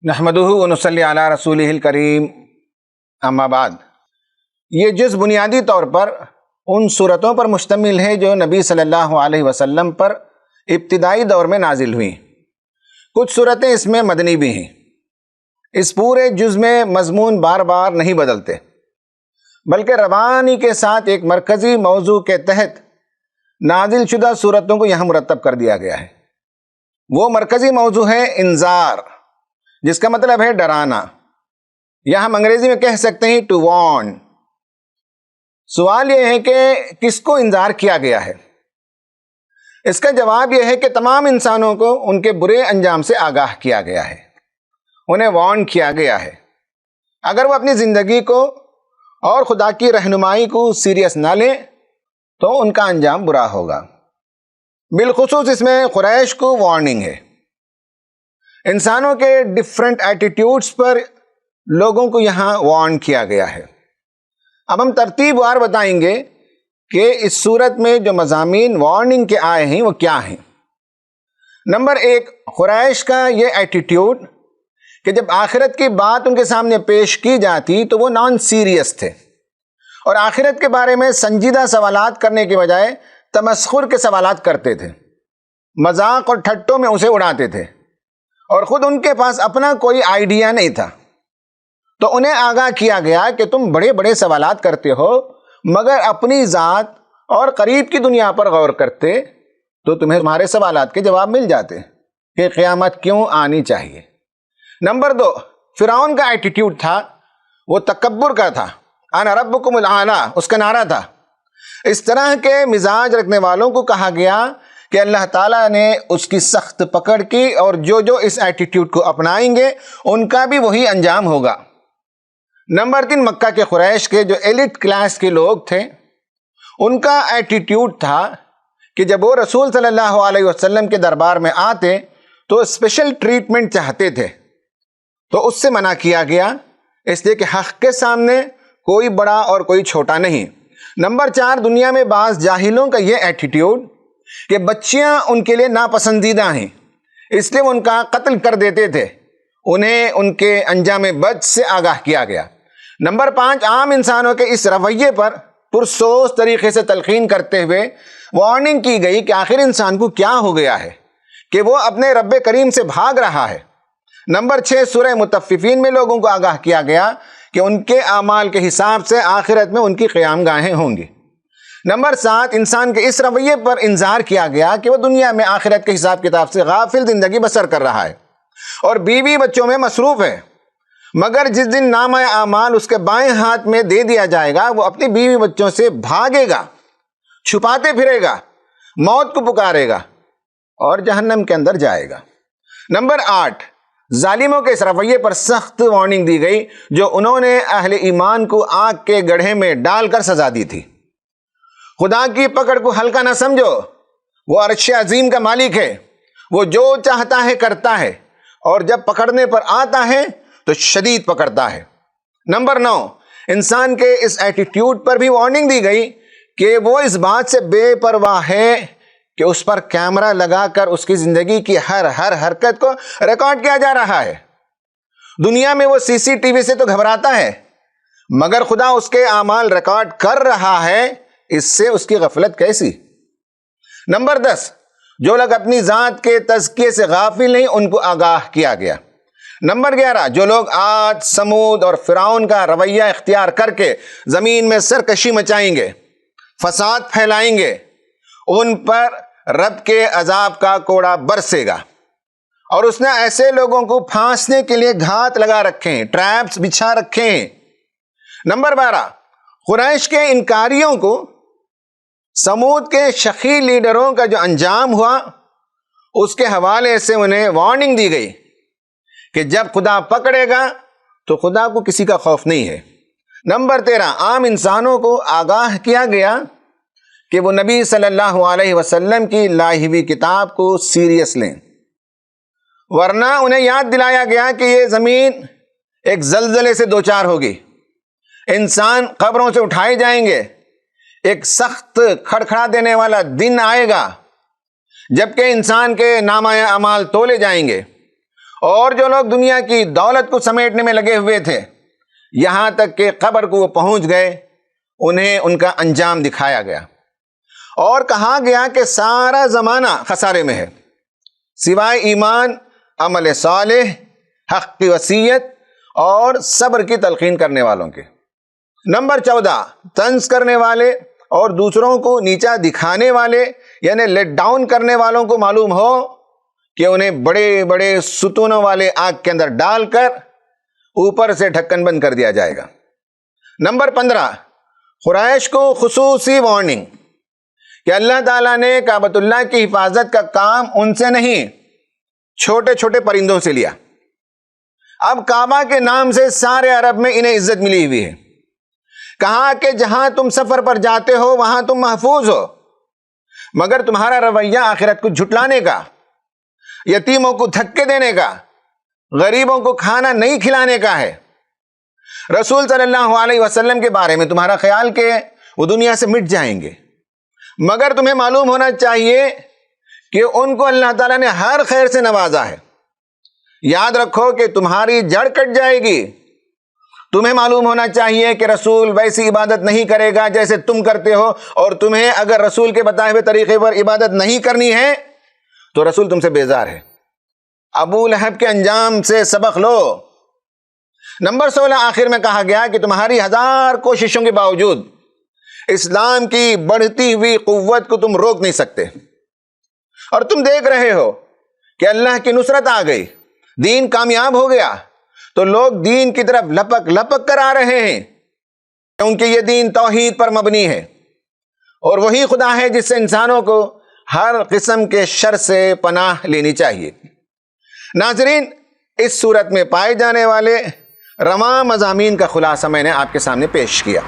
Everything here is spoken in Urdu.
نحمدہ ونصلی علی رسولہ الکریم، اما بعد۔ یہ جز بنیادی طور پر ان صورتوں پر مشتمل ہے جو نبی صلی اللہ علیہ وسلم پر ابتدائی دور میں نازل ہوئیں۔ کچھ صورتیں اس میں مدنی بھی ہیں۔ اس پورے جز میں مضمون بار بار نہیں بدلتے، بلکہ روانی کے ساتھ ایک مرکزی موضوع کے تحت نازل شدہ صورتوں کو یہاں مرتب کر دیا گیا ہے۔ وہ مرکزی موضوع ہے انذار، جس کا مطلب ہے ڈرانا، یا ہم انگریزی میں کہہ سکتے ہیں ٹو وارن۔ سوال یہ ہے کہ کس کو انذار کیا گیا ہے؟ اس کا جواب یہ ہے کہ تمام انسانوں کو ان کے برے انجام سے آگاہ کیا گیا ہے، انہیں وارن کیا گیا ہے۔ اگر وہ اپنی زندگی کو اور خدا کی رہنمائی کو سیریس نہ لیں تو ان کا انجام برا ہوگا۔ بالخصوص اس میں قریش کو وارننگ ہے۔ انسانوں کے ڈیفرنٹ ایٹیٹیوڈز پر لوگوں کو یہاں وارن کیا گیا ہے۔ اب ہم ترتیب وار بتائیں گے کہ اس صورت میں جو مضامین وارننگ کے آئے ہیں وہ کیا ہیں۔ نمبر 1، قریش کا یہ ایٹیٹیوڈ کہ جب آخرت کی بات ان کے سامنے پیش کی جاتی تو وہ نان سیریس تھے، اور آخرت کے بارے میں سنجیدہ سوالات کرنے کے بجائے تمسخر کے سوالات کرتے تھے، مذاق اور ٹھٹوں میں اسے اڑاتے تھے، اور خود ان کے پاس اپنا کوئی آئیڈیا نہیں تھا۔ تو انہیں آگاہ کیا گیا کہ تم بڑے بڑے سوالات کرتے ہو، مگر اپنی ذات اور قریب کی دنیا پر غور کرتے تو تمہیں تمہارے سوالات کے جواب مل جاتے کہ قیامت کیوں آنی چاہیے۔ نمبر 2، فرعون کا ایٹیٹیوڈ تھا، وہ تکبر کا تھا، انا ربکم الاعلی اس کا نعرہ تھا۔ اس طرح کے مزاج رکھنے والوں کو کہا گیا کہ اللہ تعالیٰ نے اس کی سخت پکڑ کی، اور جو اس ایٹیٹیوڈ کو اپنائیں گے ان کا بھی وہی انجام ہوگا۔ نمبر 3، مکہ کے قریش کے جو ایلیٹ کلاس کے لوگ تھے، ان کا ایٹیٹیوڈ تھا کہ جب وہ رسول صلی اللہ علیہ وسلم کے دربار میں آتے تو اسپیشل ٹریٹمنٹ چاہتے تھے، تو اس سے منع کیا گیا، اس لیے کہ حق کے سامنے کوئی بڑا اور کوئی چھوٹا نہیں۔ نمبر 4، دنیا میں بعض جاہلوں کا یہ ایٹیٹیوڈ کہ بچیاں ان کے لیے ناپسندیدہ ہیں، اس لیے وہ ان کا قتل کر دیتے تھے، انہیں ان کے انجام بد سے آگاہ کیا گیا۔ نمبر 5، عام انسانوں کے اس رویے پر پرسوچ طریقے سے تلقین کرتے ہوئے وارننگ کی گئی کہ آخر انسان کو کیا ہو گیا ہے کہ وہ اپنے رب کریم سے بھاگ رہا ہے۔ نمبر 6، سورہ مطففین میں لوگوں کو آگاہ کیا گیا کہ ان کے اعمال کے حساب سے آخرت میں ان کی قیام گاہیں ہوں گی۔ نمبر 7، انسان کے اس رویے پر انذار کیا گیا کہ وہ دنیا میں آخرت کے حساب کتاب سے غافل زندگی بسر کر رہا ہے اور بیوی بچوں میں مصروف ہے، مگر جس دن نامہ اعمال اس کے بائیں ہاتھ میں دے دیا جائے گا وہ اپنی بیوی بچوں سے بھاگے گا، چھپاتے پھرے گا، موت کو پکارے گا اور جہنم کے اندر جائے گا۔ نمبر 8، ظالموں کے اس رویے پر سخت وارننگ دی گئی جو انہوں نے اہل ایمان کو آگ کے گڑھے میں ڈال کر سزا دی تھی۔ خدا کی پکڑ کو ہلکا نہ سمجھو، وہ عرش عظیم کا مالک ہے، وہ جو چاہتا ہے کرتا ہے، اور جب پکڑنے پر آتا ہے تو شدید پکڑتا ہے۔ نمبر 9، انسان کے اس ایٹیٹیوڈ پر بھی وارننگ دی گئی کہ وہ اس بات سے بے پرواہ ہے کہ اس پر کیمرہ لگا کر اس کی زندگی کی ہر حرکت کو ریکارڈ کیا جا رہا ہے۔ دنیا میں وہ سی سی ٹی وی سے تو گھبراتا ہے، مگر خدا اس کے اعمال ریکارڈ کر رہا ہے، اس سے اس کی غفلت کیسی؟ نمبر 10، جو لوگ اپنی ذات کے تزکیے سے غافل نہیں ان کو آگاہ کیا گیا۔ نمبر 11، جو لوگ عاد، سمود اور فرعون کا رویہ اختیار کر کے زمین میں سرکشی مچائیں گے، فساد پھیلائیں گے، ان پر رب کے عذاب کا کوڑا برسے گا، اور اس نے ایسے لوگوں کو پھانسنے کے لیے گھات لگا رکھے ہیں، ٹریپس بچھا رکھے ہیں۔ نمبر 12، قریش کے انکاریوں کو سمود کے شقی لیڈروں کا جو انجام ہوا اس کے حوالے سے انہیں وارننگ دی گئی کہ جب خدا پکڑے گا تو خدا کو کسی کا خوف نہیں ہے۔ نمبر 13، عام انسانوں کو آگاہ کیا گیا کہ وہ نبی صلی اللہ علیہ وسلم کی لائی ہوئی کتاب کو سیریس لیں، ورنہ انہیں یاد دلایا گیا کہ یہ زمین ایک زلزلے سے دوچار ہوگی، انسان قبروں سے اٹھائے جائیں گے، ایک سخت کھڑکھڑا دینے والا دن آئے گا جبکہ انسان کے نامہ اعمال تولے جائیں گے، اور جو لوگ دنیا کی دولت کو سمیٹنے میں لگے ہوئے تھے یہاں تک کہ قبر کو وہ پہنچ گئے، انہیں ان کا انجام دکھایا گیا اور کہا گیا کہ سارا زمانہ خسارے میں ہے سوائے ایمان، عمل صالح، حق کی وصیت اور صبر کی تلقین کرنے والوں کے۔ نمبر 14، طنز کرنے والے اور دوسروں کو نیچا دکھانے والے یعنی لیٹ ڈاؤن کرنے والوں کو معلوم ہو کہ انہیں بڑے بڑے ستونوں والے آگ کے اندر ڈال کر اوپر سے ڈھکن بند کر دیا جائے گا۔ نمبر 15، قریش کو خصوصی وارننگ کہ اللہ تعالیٰ نے کعبۃ اللہ کی حفاظت کا کام ان سے نہیں، چھوٹے چھوٹے پرندوں سے لیا۔ اب کعبہ کے نام سے سارے عرب میں انہیں عزت ملی ہوئی ہے۔ کہا کہ جہاں تم سفر پر جاتے ہو وہاں تم محفوظ ہو، مگر تمہارا رویہ آخرت کو جھٹلانے کا، یتیموں کو دھکے دینے کا، غریبوں کو کھانا نہیں کھلانے کا ہے۔ رسول صلی اللہ علیہ وسلم کے بارے میں تمہارا خیال کہ وہ دنیا سے مٹ جائیں گے، مگر تمہیں معلوم ہونا چاہیے کہ ان کو اللہ تعالیٰ نے ہر خیر سے نوازا ہے۔ یاد رکھو کہ تمہاری جڑ کٹ جائے گی۔ تمہیں معلوم ہونا چاہیے کہ رسول ویسی عبادت نہیں کرے گا جیسے تم کرتے ہو، اور تمہیں اگر رسول کے بتائے ہوئے طریقے پر عبادت نہیں کرنی ہے تو رسول تم سے بیزار ہے۔ ابو لہب کے انجام سے سبق لو۔ نمبر 16، آخر میں کہا گیا کہ تمہاری 1000 کوششوں کے باوجود اسلام کی بڑھتی ہوئی قوت کو تم روک نہیں سکتے، اور تم دیکھ رہے ہو کہ اللہ کی نصرت آ گئی، دین کامیاب ہو گیا، تو لوگ دین کی طرف لپک لپک کر آ رہے ہیں، کیونکہ یہ دین توحید پر مبنی ہے، اور وہی خدا ہے جس سے انسانوں کو ہر قسم کے شر سے پناہ لینی چاہیے۔ ناظرین، اس صورت میں پائے جانے والے رواں مضامین کا خلاصہ میں نے آپ کے سامنے پیش کیا۔